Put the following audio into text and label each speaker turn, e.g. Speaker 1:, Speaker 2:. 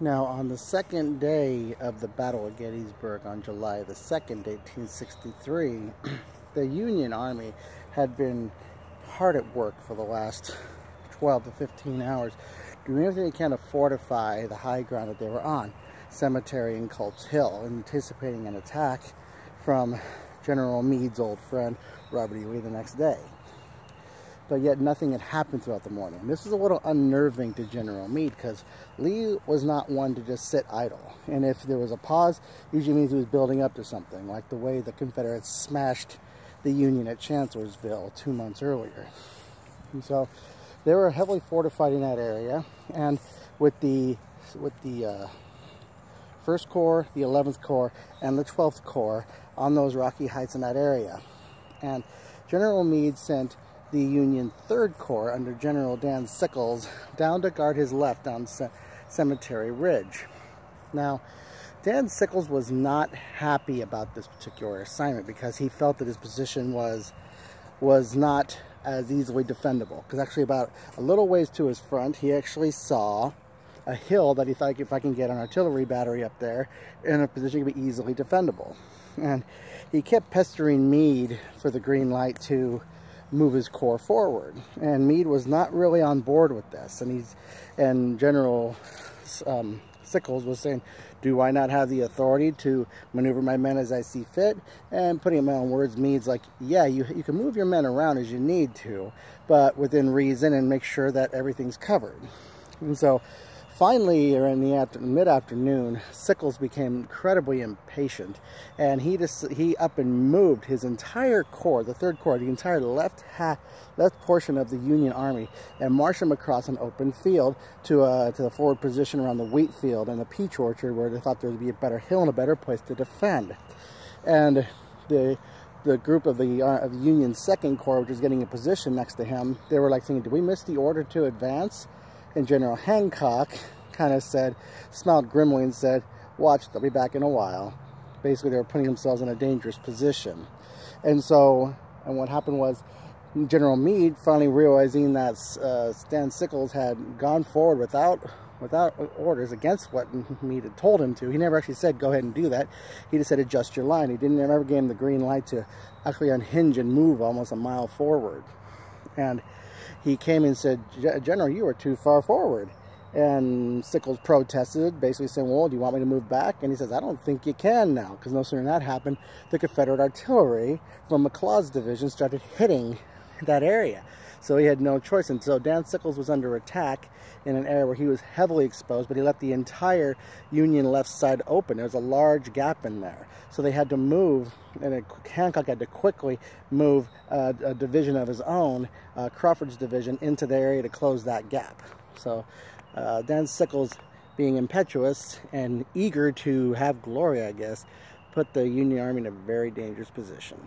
Speaker 1: Now, on the second day of the Battle of Gettysburg on July the 2nd, 1863, the Union Army had been hard at work for the last 12 to 15 hours, doing everything they can to fortify the high ground that they were on, Cemetery and Culp's Hill, anticipating an attack from General Meade's old friend, Robert E. Lee, the next day. But yet nothing had happened throughout the morning. This is a little unnerving to General Meade because Lee was not one to just sit idle. And if there was a pause, usually means he was building up to something, like the way the Confederates smashed the Union at Chancellorsville 2 months earlier. And so they were heavily fortified in that area, and with the 1st Corps, the 11th Corps, and the 12th Corps on those rocky heights in that area. And General Meade sent the Union 3rd Corps under General Dan Sickles down to guard his left on Cemetery Ridge. Now, Dan Sickles was not happy about this particular assignment because he felt that his position was not as easily defendable. Because actually about a little ways to his front, he actually saw a hill that he thought, if I can get an artillery battery up there, in a position to be easily defendable. And he kept pestering Meade for the green light to move his corps forward, and Meade was not really on board with this. And General Sickles was saying, "Do I not have the authority to maneuver my men as I see fit?" And putting in my own words, Meade's like, "Yeah, you can move your men around as you need to, but within reason, and make sure that everything's covered." And so finally, or in the mid-afternoon, Sickles became incredibly impatient, and he up and moved his entire corps, the 3rd Corps, the entire left portion of the Union Army, and marched them across an open field to the forward position around the wheat field and the peach orchard, where they thought there would be a better hill and a better place to defend. And the group of the Union 2nd Corps, which was getting a position next to him, they were like saying, "Did we miss the order to advance?" And General Hancock kind of smiled grimly and said, "Watch, they'll be back in a while." Basically, they were putting themselves in a dangerous position. And what happened was, General Meade, finally realizing that Dan Sickles had gone forward without orders, against what Meade had told him to. He never actually said, "Go ahead and do that." He just said, "Adjust your line." He didn't ever give him the green light to actually unhinge and move almost a mile forward. And he came and said, "General, you are too far forward." And Sickles protested, basically saying, "Well, do you want me to move back?" And he says, "I don't think you can now," because no sooner than that happened, the Confederate artillery from McLaws' division started hitting that area. So he had no choice. And so Dan Sickles was under attack in an area where he was heavily exposed, but he left the entire Union left side open. There was a large gap in there. So they had to move, and Hancock had to quickly move a division of his own, Crawford's division, into the area to close that gap. So Dan Sickles, being impetuous and eager to have glory, I guess, put the Union Army in a very dangerous position.